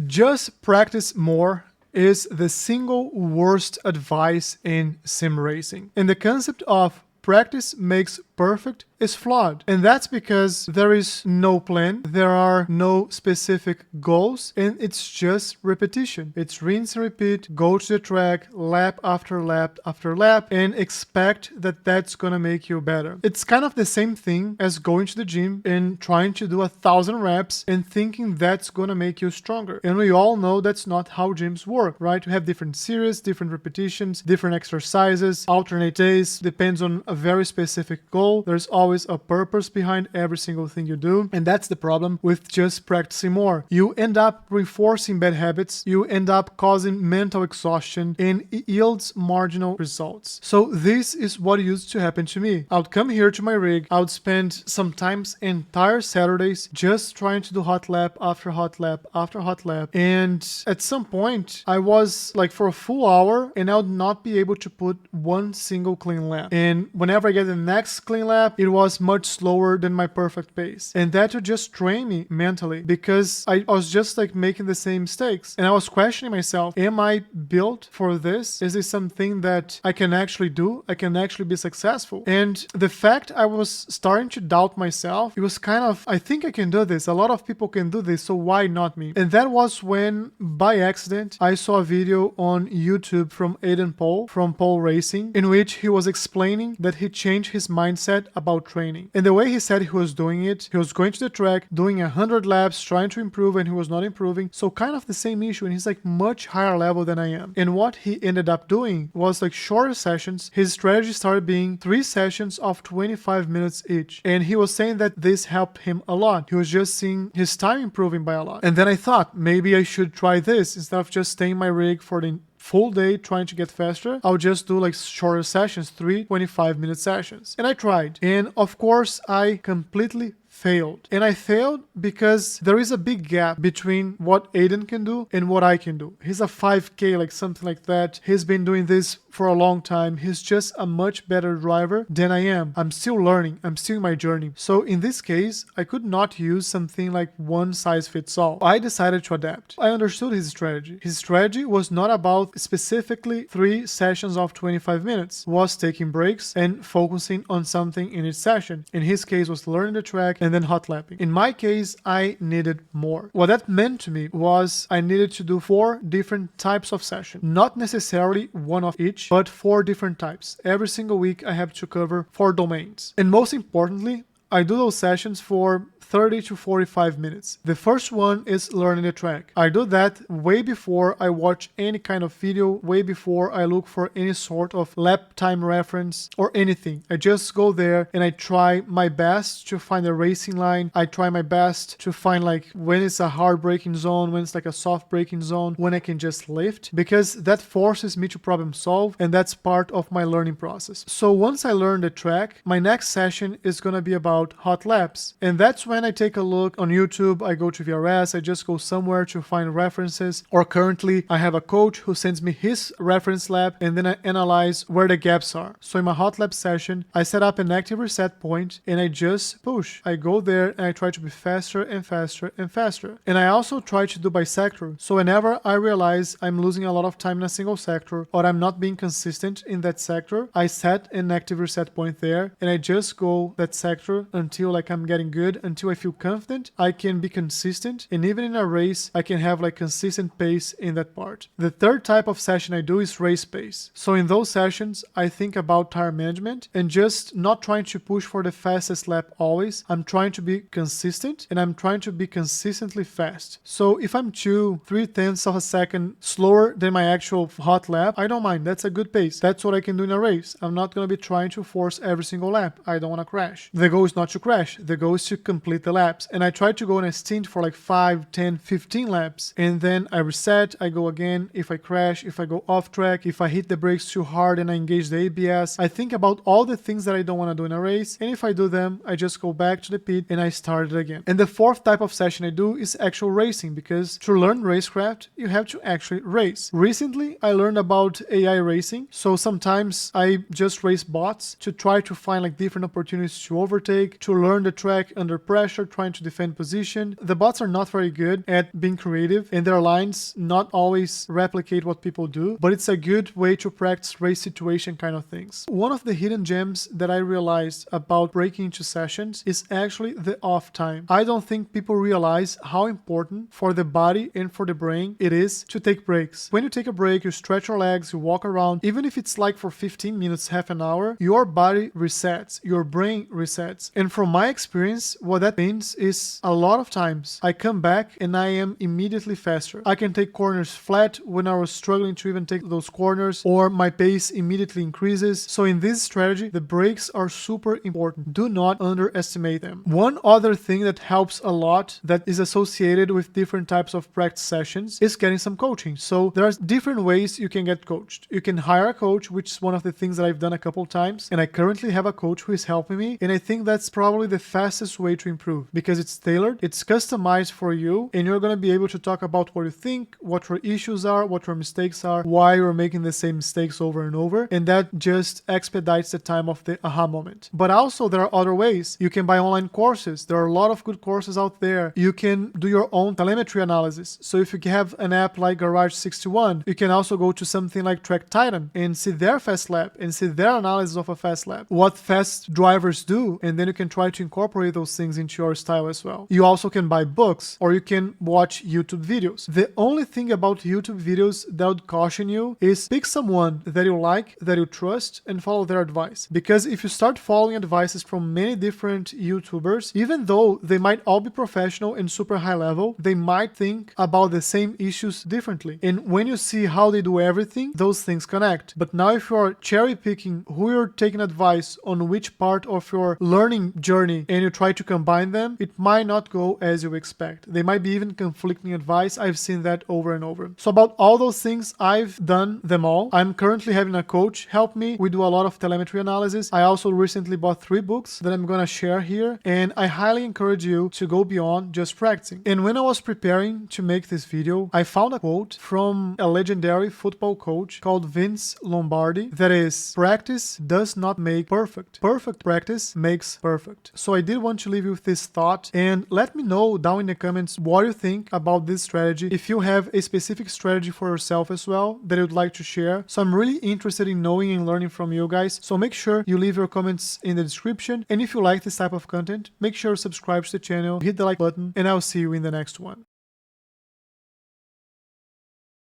Just practice more is the single worst advice in sim racing. And the concept of practice makes perfect is flawed. And that's because there is no plan, there are no specific goals, and it's just repetition. It's rinse and repeat, go to the track, lap after lap after lap, and expect that that's gonna make you better. It's kind of the same thing as going to the gym and trying to do 1,000 reps and thinking that's gonna make you stronger. And we all know that's not how gyms work, right? You have different series, different repetitions, different exercises, alternate days, depends on a very specific goal. There's always a purpose behind every single thing you do, and that's the problem with just practicing more. You end up reinforcing bad habits, you end up causing mental exhaustion, and it yields marginal results. So this is what used to happen to me. I would come here to my rig, I would spend sometimes entire Saturdays just trying to do hot lap after hot lap after hot lap, and at some point I was like for a full hour and I would not be able to put one single clean lap. And whenever I get the next clean lap, it was much slower than my perfect pace. And that would just train me mentally because I was just like making the same mistakes. And I was questioning myself, am I built for this? Is this something that I can actually do? I can actually be successful? And the fact I was starting to doubt myself, it was kind of, I think I can do this. A lot of people can do this, so why not me? And that was when, by accident, I saw a video on YouTube from Aiden Paul, from Paul Racing, in which he was explaining that he changed his mindset about training. And the way he said he was doing it, he was going to the track, doing 100 laps, trying to improve, and he was not improving. So kind of the same issue, and he's like much higher level than I am. And what he ended up doing was like shorter sessions. His strategy started being 3 sessions of 25 minutes each. And he was saying that this helped him a lot. He was just seeing his time improving by a lot. And then I thought, maybe I should try this instead of just staying in my rig for the full day trying to get faster. I'll just do like shorter sessions, 3 25-minute sessions. And I tried. And of course, I completely failed. And I failed because there is a big gap between what Aiden can do and what I can do. He's a 5K, like something like that. He's been doing this for a long time. He's just a much better driver than I am. I'm still learning. I'm still in my journey. So in this case, I could not use something like one size fits all. I decided to adapt. I understood his strategy. His strategy was not about specifically 3 sessions of 25 minutes. It was taking breaks and focusing on something in each session. In his case was learning the track and then hot lapping. In my case, I needed more. What that meant to me was I needed to do 4 different types of sessions. Not necessarily one of each, but 4 different types. Every single week I have to cover 4 domains. And most importantly, I do those sessions for 30 to 45 minutes. The first one is learning the track. I do that way before I watch any kind of video, way before I look for any sort of lap time reference or anything. I just go there and I try my best to find a racing line. I try my best to find like when it's a hard braking zone, when it's like a soft braking zone, when I can just lift, because that forces me to problem solve, and that's part of my learning process. So once I learn the track, my next session is gonna be about hot laps. And that's when I take a look on YouTube, I go to VRS, I just go somewhere to find references, or currently I have a coach who sends me his reference lap and then I analyze where the gaps are. So in my hot lap session, I set up an active reset point and I just push. I go there and I try to be faster and faster and faster. And I also try to do by sector. So whenever I realize I'm losing a lot of time in a single sector or I'm not being consistent in that sector, I set an active reset point there and I just go that sector until like I'm getting good, until I feel confident, I can be consistent, and even in a race, I can have like consistent pace in that part. The third type of session I do is race pace. So in those sessions, I think about tire management and just not trying to push for the fastest lap always. I'm trying to be consistent and I'm trying to be consistently fast. So if I'm 2-3 tenths of a second slower than my actual hot lap, I don't mind. That's a good pace. That's what I can do in a race. I'm not going to be trying to force every single lap. I don't want to crash. The goal is not to crash. The goal is to complete the laps. And I try to go in a stint for like 5, 10, 15 laps. And then I reset, I go again. If I crash, if I go off track, if I hit the brakes too hard and I engage the ABS, I think about all the things that I don't want to do in a race. And if I do them, I just go back to the pit and I start it again. And the fourth type of session I do is actual racing, because to learn Racecraft, you have to actually race. Recently, I learned about AI racing. So sometimes I just race bots to try to find like different opportunities to overtake, take to learn the track under pressure, trying to defend position. The bots are not very good at being creative, and their lines not always replicate what people do, but it's a good way to practice race situation kind of things. One of the hidden gems that I realized about breaking into sessions is actually the off time. I don't think people realize how important for the body and for the brain it is to take breaks. When you take a break, you stretch your legs, you walk around, even if it's like for 15 minutes, half an hour, your body resets, your brain resets. And from my experience, what that means is a lot of times I come back and I am immediately faster. I can take corners flat when I was struggling to even take those corners, or my pace immediately increases. So in this strategy, the breaks are super important. Do not underestimate them. One other thing that helps a lot that is associated with different types of practice sessions is getting some coaching. So there are different ways you can get coached. You can hire a coach, which is one of the things that I've done a couple times, and I currently have a coach who is helping me, and I think that's probably the fastest way to improve because it's tailored, it's customized for you, and you're going to be able to talk about what you think, what your issues are, what your mistakes are, why you're making the same mistakes over and over, and that just expedites the time of the aha moment. But also there are other ways. You can buy online courses. There are a lot of good courses out there. You can do your own telemetry analysis. So if you have an app like Garage 61, you can also go to something like Track Titan and see their fast lap and see their analysis of a fast lap, what fast drivers do, and then you can try to incorporate those things into your style as well. You also can buy books, or you can watch YouTube videos. The only thing about YouTube videos that I would caution you is pick someone that you like, that you trust, and follow their advice. Because if you start following advices from many different YouTubers, even though they might all be professional and super high level, they might think about the same issues differently. And when you see how they do everything, those things connect. But now if you are cherry picking who you're taking advice on which part of your learning journey and you try to combine them, it might not go as you expect. They might be even conflicting advice. I've seen that over and over. So about all those things, I've done them all. I'm currently having a coach help me. We do a lot of telemetry analysis. I also recently bought 3 books that I'm going to share here, and I highly encourage you to go beyond just practicing. And when I was preparing to make this video, I found a quote from a legendary football coach called Vince Lombardi that is, practice does not make perfect. Perfect practice makes perfect. So I did want to leave you with this thought, and let me know down in the comments what you think about this strategy. If you have a specific strategy for yourself as well that you'd like to share. So I'm really interested in knowing and learning from you guys. So make sure you leave your comments in the description. And if you like this type of content, make sure to subscribe to the channel, hit the like button, and I'll see you in the next one.